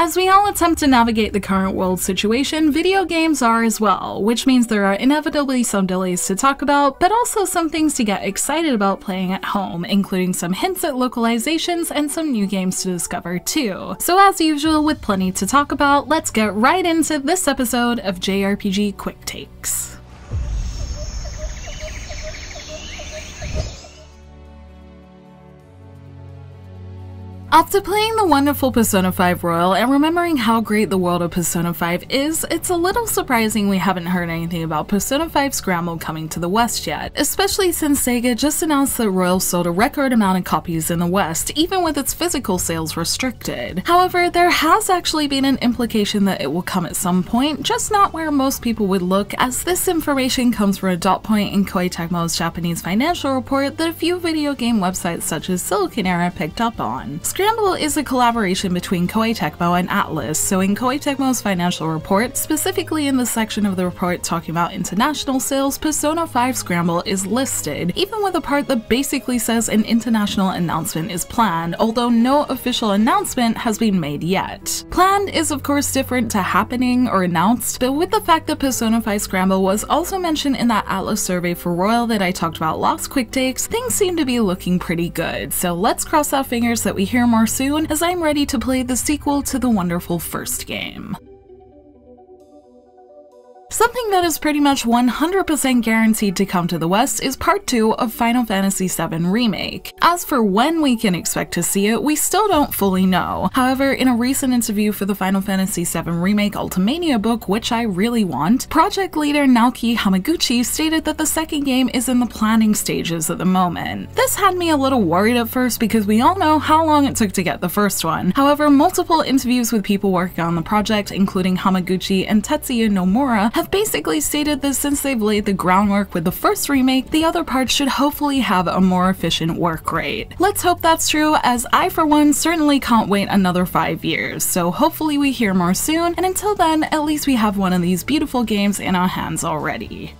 As we all attempt to navigate the current world situation, video games are as well, which means there are inevitably some delays to talk about, but also some things to get excited about playing at home, including some hints at localizations and some new games to discover too. So as usual, with plenty to talk about, let's get right into this episode of JRPG Quick Takes. After playing the wonderful Persona 5 Royal and remembering how great the world of Persona 5 is, it's a little surprising we haven't heard anything about Persona 5 Scramble coming to the West yet, especially since Sega just announced that Royal sold a record amount of copies in the West, even with its physical sales restricted. However, there has actually been an implication that it will come at some point, just not where most people would look, as this information comes from a dot point in Koei Tecmo's Japanese financial report that a few video game websites such as Silicon Era picked up on. Scramble is a collaboration between Koei Tecmo and Atlus, so in Koei Tecmo's financial report, specifically in the section of the report talking about international sales, Persona 5 Scramble is listed, even with a part that basically says an international announcement is planned, although no official announcement has been made yet. Planned is of course different to happening or announced, but with the fact that Persona 5 Scramble was also mentioned in that Atlus survey for Royal that I talked about last Quick Takes, things seem to be looking pretty good, so let's cross our fingers that we hear more soon, as I'm ready to play the sequel to the wonderful first game. Something that is pretty much 100% guaranteed to come to the West is Part 2 of Final Fantasy VII Remake. As for when we can expect to see it, we still don't fully know. However, in a recent interview for the Final Fantasy VII Remake Ultimania book, which I really want, project leader Naoki Hamaguchi stated that the second game is in the planning stages at the moment. This had me a little worried at first because we all know how long it took to get the first one. However, multiple interviews with people working on the project, including Hamaguchi and Tetsuya Nomura, have basically stated that since they've laid the groundwork with the first remake, the other parts should hopefully have a more efficient work rate. Let's hope that's true, as I for one certainly can't wait another 5 years, so hopefully we hear more soon, and until then, at least we have one of these beautiful games in our hands already.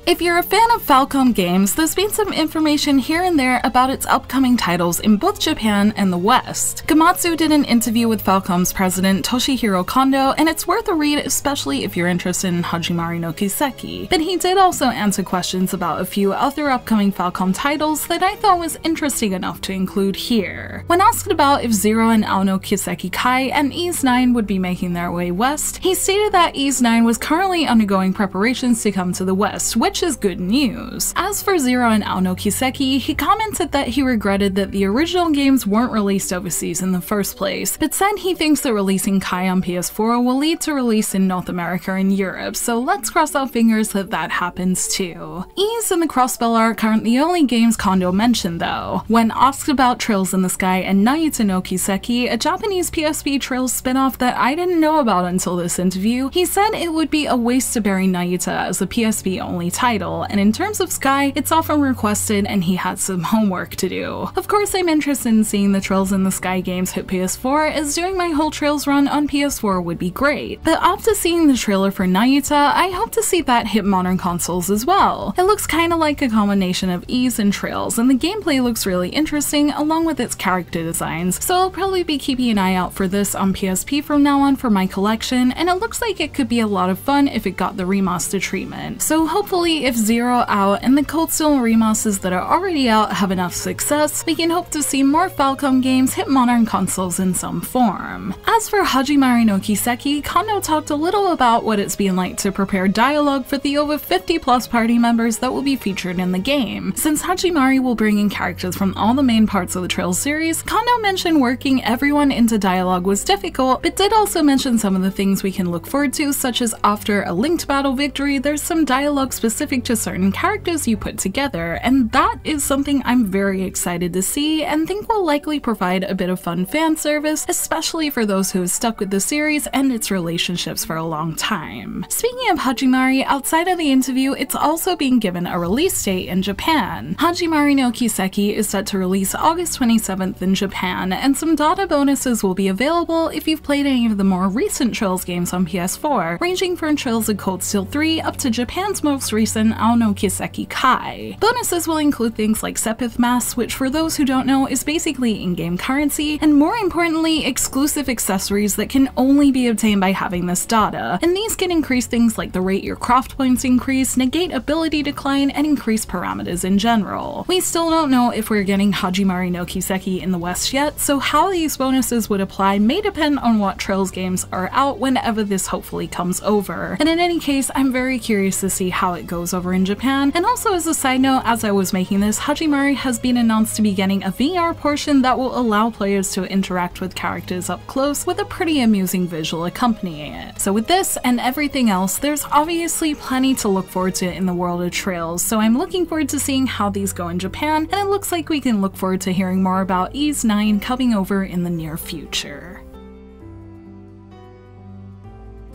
If you're a fan of Falcom games, there's been some information here and there about its upcoming titles in both Japan and the West. Gamatsu did an interview with Falcom's president Toshihiro Kondo, and it's worth a read, especially if you're interested in Hajimari no Kiseki. But he did also answer questions about a few other upcoming Falcom titles that I thought was interesting enough to include here. When asked about if Zero and Ao no Kiseki Kai and Ys 9 would be making their way west, he stated that Ys 9 was currently undergoing preparations to come to the West, which is good news. As for Zero and Ao no Kiseki, he commented that he regretted that the original games weren't released overseas in the first place, but said he thinks that releasing Kai on PS4 will lead to release in North America and Europe, so let's cross our fingers that that happens too. Ys and the Crossbell arc aren't the only games Kondo mentioned though. When asked about Trails in the Sky and Nayuta no Kiseki, a Japanese PSP Trails spin-off that I didn't know about until this interview, he said it would be a waste to bury Nayuta as a PSP only title, and in terms of Sky, it's often requested and he had some homework to do. Of course, I'm interested in seeing the Trails in the Sky games hit PS4, as doing my whole Trails run on PS4 would be great, but after seeing the trailer for Nayuta, I hope to see that hit modern consoles as well. It looks kinda like a combination of Ys and Trails, and the gameplay looks really interesting along with its character designs, so I'll probably be keeping an eye out for this on PSP from now on for my collection, and it looks like it could be a lot of fun if it got the remastered treatment. So hopefully if Zero out and the Cold Steel remasters that are already out have enough success, we can hope to see more Falcom games hit modern consoles in some form. As for Hajimari no Kiseki, Kondo talked a little about what it's been like to prepare dialogue for the over 50+ party members that will be featured in the game. Since Hajimari will bring in characters from all the main parts of the Trails series, Kondo mentioned working everyone into dialogue was difficult, but did also mention some of the things we can look forward to, such as after a linked battle victory, there's some dialogue specific to certain characters you put together, and that is something I'm very excited to see and think will likely provide a bit of fun fan service, especially for those who have stuck with the series and its relationships for a long time. Speaking of Hajimari, outside of the interview, it's also being given a release date in Japan. Hajimari no Kiseki is set to release August 27th in Japan, and some data bonuses will be available if you've played any of the more recent Trails games on PS4, ranging from Trails of Cold Steel 3 up to Japan's most recent recent Ao no Kiseki Kai. Bonuses will include things like Sepith Mass, which for those who don't know is basically in-game currency, and more importantly, exclusive accessories that can only be obtained by having this data, and these can increase things like the rate your craft points increase, negate ability decline, and increase parameters in general. We still don't know if we're getting Hajimari no Kiseki in the West yet, so how these bonuses would apply may depend on what Trails games are out whenever this hopefully comes over. And in any case, I'm very curious to see how it goes over in Japan. And also as a side note, as I was making this, Hajimari has been announced to be getting a VR portion that will allow players to interact with characters up close with a pretty amusing visual accompanying it. So with this and everything else, there's obviously plenty to look forward to in the world of Trails, so I'm looking forward to seeing how these go in Japan, and it looks like we can look forward to hearing more about Ys 9 coming over in the near future.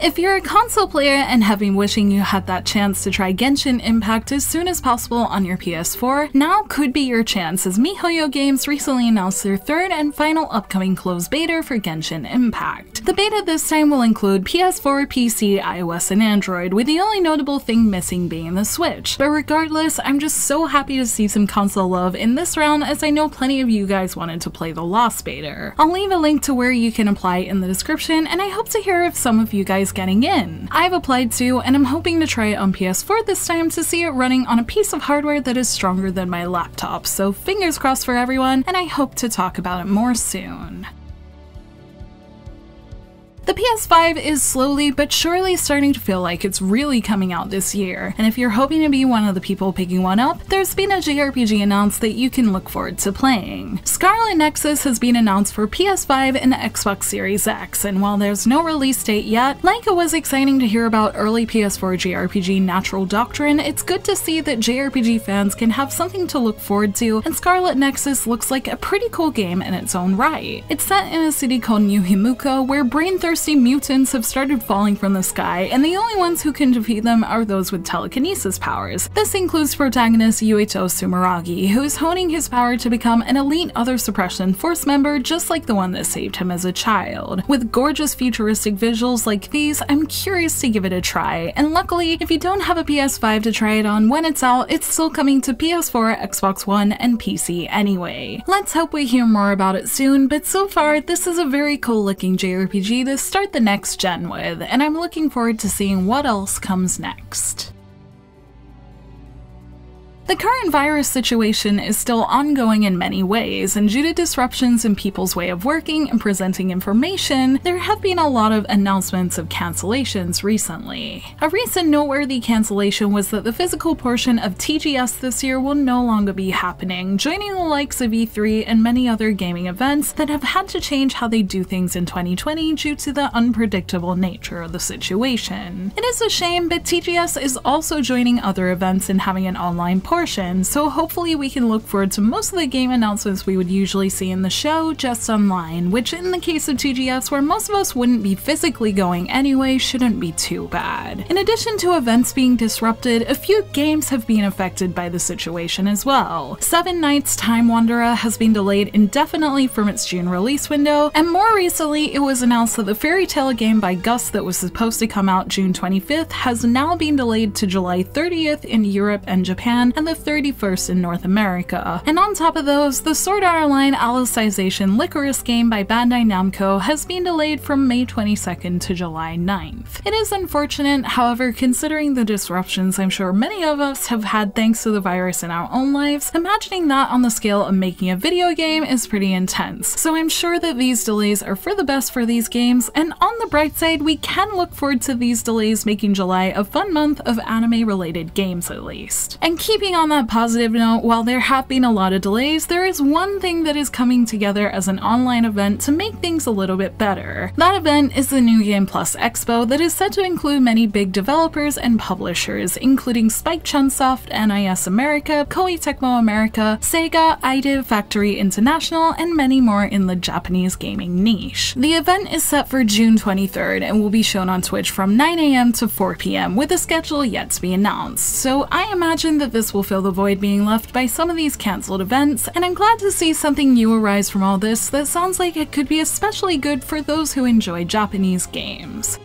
If you're a console player and have been wishing you had that chance to try Genshin Impact as soon as possible on your PS4, now could be your chance, as miHoYo Games recently announced their third and final upcoming closed beta for Genshin Impact. The beta this time will include PS4, PC, iOS, and Android, with the only notable thing missing being the Switch. But regardless, I'm just so happy to see some console love in this round, as I know plenty of you guys wanted to play the Lost beta. I'll leave a link to where you can apply in the description, and I hope to hear of some of you guys getting in. I've applied too, and I'm hoping to try it on PS4 this time to see it running on a piece of hardware that is stronger than my laptop, so fingers crossed for everyone, and I hope to talk about it more soon. The PS5 is slowly but surely starting to feel like it's really coming out this year, and if you're hoping to be one of the people picking one up, there's been a JRPG announced that you can look forward to playing. Scarlet Nexus has been announced for PS5 and Xbox Series X, and while there's no release date yet, like it was exciting to hear about early PS4 JRPG Natural Doctrine, it's good to see that JRPG fans can have something to look forward to, and Scarlet Nexus looks like a pretty cool game in its own right. It's set in a city called New Himuka, where brain-thirsty mutants have started falling from the sky, and the only ones who can defeat them are those with telekinesis powers. This includes protagonist Yuito Sumeragi, who is honing his power to become an elite other suppression force member just like the one that saved him as a child. With gorgeous futuristic visuals like these, I'm curious to give it a try, and luckily, if you don't have a PS5 to try it on when it's out, it's still coming to PS4, Xbox One, and PC anyway. Let's hope we hear more about it soon, but so far, this is a very cool looking JRPG to start the next gen with, and I'm looking forward to seeing what else comes next. The current virus situation is still ongoing in many ways, and due to disruptions in people's way of working and presenting information, there have been a lot of announcements of cancellations recently. A recent noteworthy cancellation was that the physical portion of TGS this year will no longer be happening, joining the likes of E3 and many other gaming events that have had to change how they do things in 2020 due to the unpredictable nature of the situation. It is a shame, but TGS is also joining other events and having an online portion, so hopefully we can look forward to most of the game announcements we would usually see in the show just online, which in the case of TGS, where most of us wouldn't be physically going anyway, shouldn't be too bad. In addition to events being disrupted, a few games have been affected by the situation as well. Seven Knights Time Wanderer has been delayed indefinitely from its June release window, and more recently it was announced that the Fairy Tail game by Gus that was supposed to come out June 25th has now been delayed to July 30th in Europe and Japan, and the 31st in North America. And on top of those, the Sword Art Online Alicization Lycoris game by Bandai Namco has been delayed from May 22nd to July 9th. It is unfortunate, however, considering the disruptions I'm sure many of us have had thanks to the virus in our own lives, imagining that on the scale of making a video game is pretty intense. So I'm sure that these delays are for the best for these games, and on the bright side, we can look forward to these delays making July a fun month of anime-related games at least. And keeping on that positive note, while there have been a lot of delays, there is one thing that is coming together as an online event to make things a little bit better. That event is the New Game Plus Expo that is set to include many big developers and publishers, including Spike Chunsoft, NIS America, Koei Tecmo America, Sega, IDIV Factory International, and many more in the Japanese gaming niche. The event is set for June 23rd and will be shown on Twitch from 9 AM to 4 PM, with a schedule yet to be announced, so I imagine that this will fill the void being left by some of these cancelled events, and I'm glad to see something new arise from all this that sounds like it could be especially good for those who enjoy Japanese games.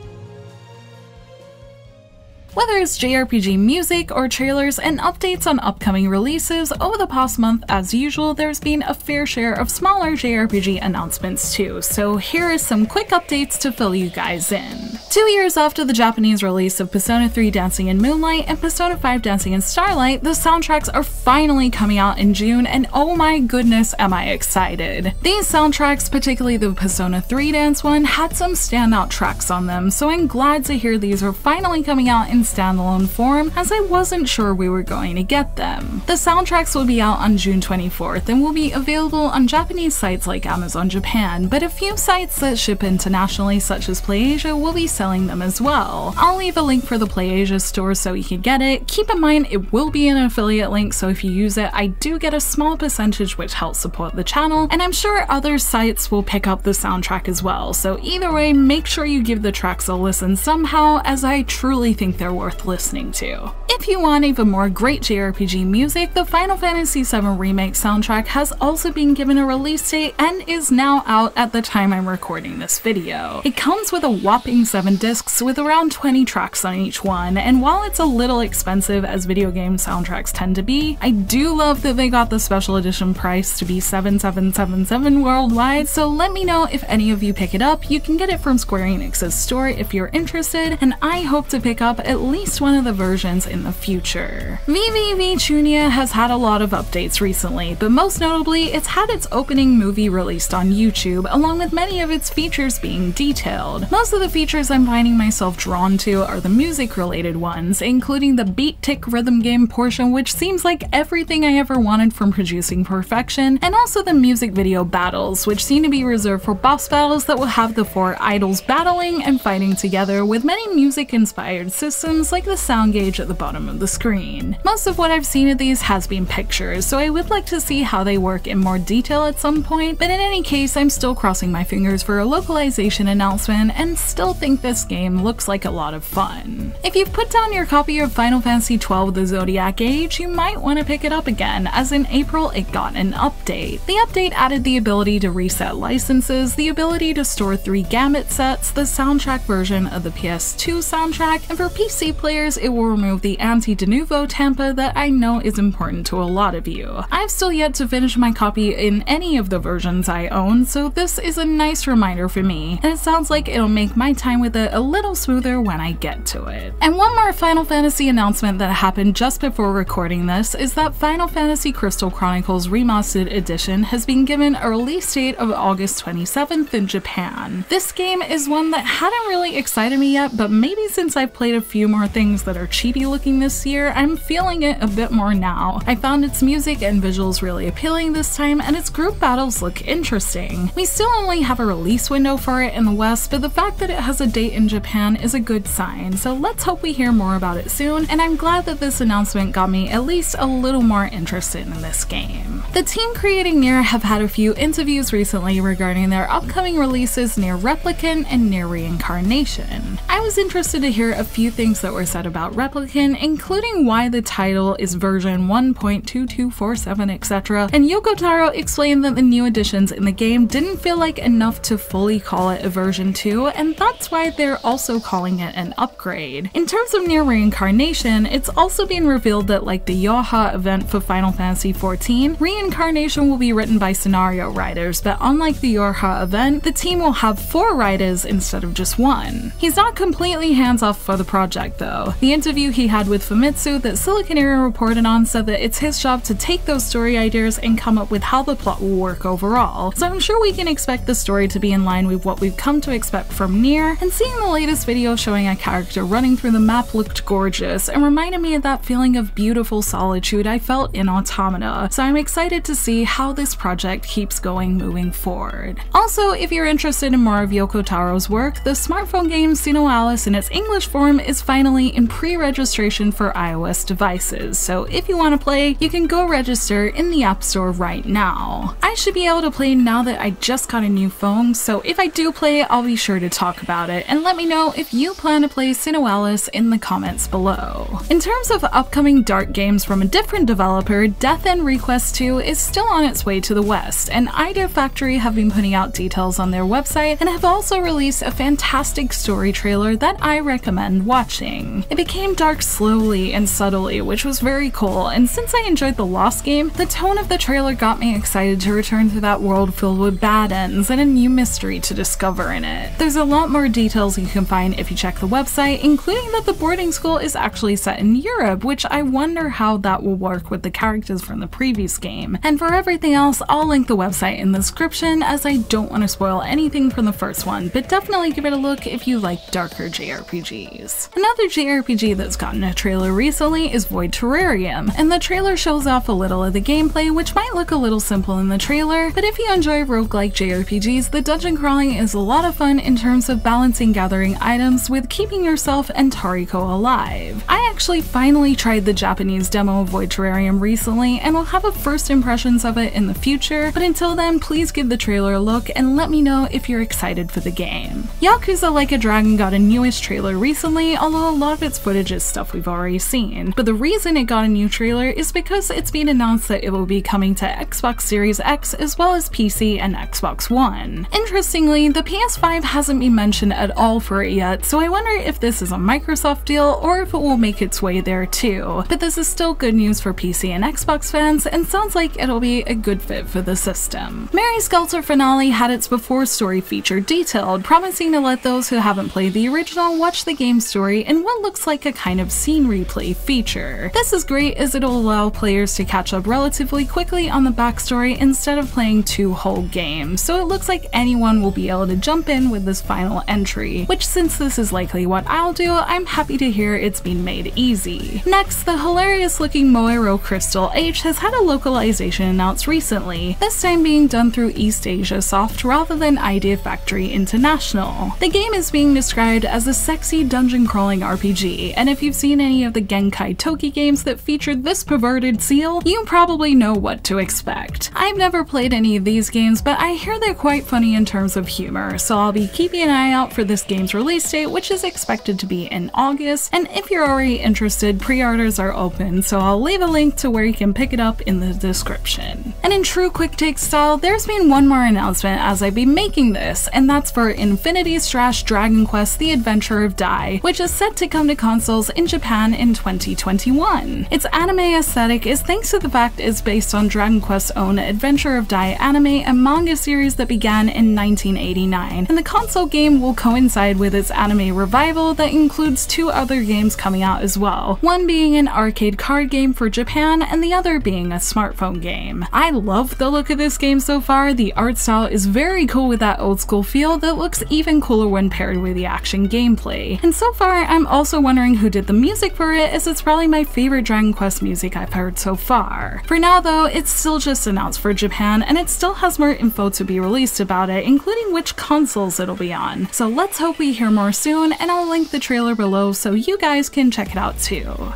Whether it's JRPG music or trailers and updates on upcoming releases, over the past month, as usual, there's been a fair share of smaller JRPG announcements too, so here are some quick updates to fill you guys in. 2 years after the Japanese release of Persona 3 Dancing in Moonlight and Persona 5 Dancing in Starlight, the soundtracks are finally coming out in June, and oh my goodness am I excited. These soundtracks, particularly the Persona 3 Dance one, had some standout tracks on them, so I'm glad to hear these are finally coming out in standalone form, as I wasn't sure we were going to get them. The soundtracks will be out on June 24th and will be available on Japanese sites like Amazon Japan, but a few sites that ship internationally such as PlayAsia will be selling them as well. I'll leave a link for the PlayAsia store so you can get it. Keep in mind it will be an affiliate link, so if you use it, I do get a small percentage which helps support the channel, and I'm sure other sites will pick up the soundtrack as well, so either way, make sure you give the tracks a listen somehow, as I truly think they're worth listening to. If you want even more great JRPG music, the Final Fantasy VII Remake soundtrack has also been given a release date and is now out at the time I'm recording this video. It comes with a whopping 7 discs with around 20 tracks on each one, and while it's a little expensive as video game soundtracks tend to be, I do love that they got the special edition price to be $7,777 worldwide, so let me know if any of you pick it up. You can get it from Square Enix's store if you're interested, and I hope to pick up at least one of the versions in the future. VVVTunia has had a lot of updates recently, but most notably, it's had its opening movie released on YouTube, along with many of its features being detailed. Most of the features I'm finding myself drawn to are the music-related ones, including the beat-tick rhythm game portion, which seems like everything I ever wanted from producing perfection, and also the music video battles, which seem to be reserved for boss battles that will have the 4 idols battling and fighting together, with many music-inspired systems like the sound gauge at the bottom of the screen. Most of what I've seen of these has been pictures, so I would like to see how they work in more detail at some point, but in any case, I'm still crossing my fingers for a localization announcement and still think this game looks like a lot of fun. If you've put down your copy of Final Fantasy XII The Zodiac Age, you might want to pick it up again, as in April it got an update. The update added the ability to reset licenses, the ability to store 3 Gambit sets, the soundtrack version of the PS2 soundtrack, and for PC players it will remove the anti-de novo tampa that I know is important to a lot of you. I've still yet to finish my copy in any of the versions I own, so this is a nice reminder for me, and it sounds like it'll make my time with it a little smoother when I get to it. And one more Final Fantasy announcement that happened just before recording this is that Final Fantasy Crystal Chronicles Remastered Edition has been given a release date of August 27th in Japan. This game is one that hadn't really excited me yet, but maybe since I've played a few more things that are chibi looking this year, I'm feeling it a bit more now. I found its music and visuals really appealing this time, and its group battles look interesting. We still only have a release window for it in the West, but the fact that it has a date in Japan is a good sign, so let's hope we hear more about it soon, and I'm glad that this announcement got me at least a little more interested in this game. The team creating Nier have had a few interviews recently regarding their upcoming releases Nier Replicant and Nier Reincarnation. I was interested to hear a few things that were said about Replicant, including why the title is version 1.2247, etc., and Yoko Taro explained that the new additions in the game didn't feel like enough to fully call it a version 2, and that's why they're also calling it an upgrade. In terms of Nier Reincarnation, it's also been revealed that like the Yoha event for Final Fantasy XIV, Reincarnation will be written by scenario writers, but unlike the Yoha event, the team will have 4 writers instead of just 1. He's not completely hands-off for the project though. The interview he had with Famitsu that Silicon Era reported on said that it's his job to take those story ideas and come up with how the plot will work overall, so I'm sure we can expect the story to be in line with what we've come to expect from Nier, and seeing the latest video showing a character running through the map looked gorgeous and reminded me of that feeling of beautiful solitude I felt in Automata, so I'm excited to see how this project keeps going moving forward. Also, if you're interested in more of Yoko Taro's work, the smartphone game Sino Alice in its English form is finally in pre-registration for iOS devices, so if you want to play, you can go register in the App Store right now. I should be able to play now that I just got a new phone, so if I do play, I'll be sure to talk about it, and let me know if you plan to play Sino Alice in the comments below. In terms of upcoming dark games from a different developer, Death End Request 2 is still on its way to the West, and Idea Factory have been putting out details on their website and have also released a fantastic story trailer that I recommend watching. refreshing. It became dark slowly and subtly, which was very cool, and since I enjoyed the Lost game, the tone of the trailer got me excited to return to that world filled with bad ends and a new mystery to discover in it. There's a lot more details you can find if you check the website, including that the boarding school is actually set in Europe, which I wonder how that will work with the characters from the previous game. And for everything else, I'll link the website in the description as I don't want to spoil anything from the first one, but definitely give it a look if you like darker JRPGs. Another JRPG that's gotten a trailer recently is Void Terrarium, and the trailer shows off a little of the gameplay, which might look a little simple in the trailer, but if you enjoy roguelike JRPGs, the dungeon crawling is a lot of fun in terms of balancing gathering items with keeping yourself and Tariko alive. I actually finally tried the Japanese demo of Void Terrarium recently, and will have a first impressions of it in the future, but until then, please give the trailer a look and let me know if you're excited for the game. Yakuza Like a Dragon got a newish trailer recently, although a lot of its footage is stuff we've already seen, but the reason it got a new trailer is because it's been announced that it will be coming to Xbox Series X as well as PC and Xbox One. Interestingly, the PS5 hasn't been mentioned at all for it yet, so I wonder if this is a Microsoft deal or if it will make its way there too, but this is still good news for PC and Xbox fans and sounds like it'll be a good fit for the system. Mary Skelter Finale had its before story feature detailed, promising to let those who haven't played the original watch the game story in what looks like a kind of scene replay feature. This is great as it'll allow players to catch up relatively quickly on the backstory instead of playing two whole games, so it looks like anyone will be able to jump in with this final entry, which since this is likely what I'll do, I'm happy to hear it's been made easy. Next, the hilarious looking Moero Crystal H has had a localization announced recently, this time being done through East Asia Soft rather than Idea Factory International. The game is being described as a sexy dungeon crawling RPG, and if you've seen any of the Genkai Toki games that featured this perverted seal, you probably know what to expect. I've never played any of these games, but I hear they're quite funny in terms of humor, so I'll be keeping an eye out for this game's release date, which is expected to be in August, and if you're already interested, pre-orders are open, so I'll leave a link to where you can pick it up in the description. And in true quick take style, there's been one more announcement as I've been making this, and that's for Infinity Strash Dragon Quest The Adventure of Dai, which is set to come to consoles in Japan in 2021. Its anime aesthetic is thanks to the fact it's based on Dragon Quest's own Adventure of Dai anime and manga series that began in 1989, and the console game will coincide with its anime revival that includes two other games coming out as well, one being an arcade card game for Japan and the other being a smartphone game. I love the look of this game so far. The art style is very cool with that old school feel that looks even cooler when paired with the action gameplay. And so far, I'm also wondering who did the music for it, as it's probably my favorite Dragon Quest music I've heard so far. For now though, it's still just announced for Japan, and it still has more info to be released about it, including which consoles it'll be on. So let's hope we hear more soon, and I'll link the trailer below so you guys can check it out too.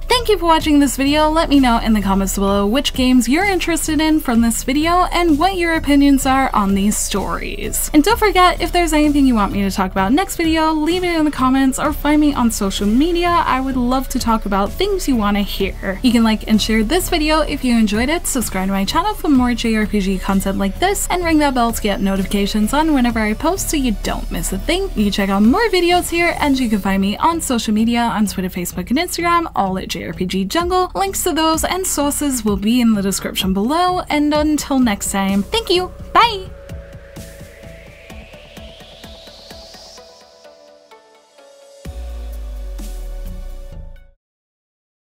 Thank you for watching this video. Let me know in the comments below which games you're interested in from this video and what your opinions are on these stories. And don't forget, if there's anything you want me to talk about next video, leave it in the comments or find me on social media. I would love to talk about things you want to hear. You can like and share this video if you enjoyed it, subscribe to my channel for more JRPG content like this, and ring that bell to get notifications on whenever I post so you don't miss a thing. You can check out more videos here, and you can find me on social media on Twitter, Facebook, and Instagram, all at JRPG Jungle. Links to those and sources will be in the description below, and until next time, thank you, bye!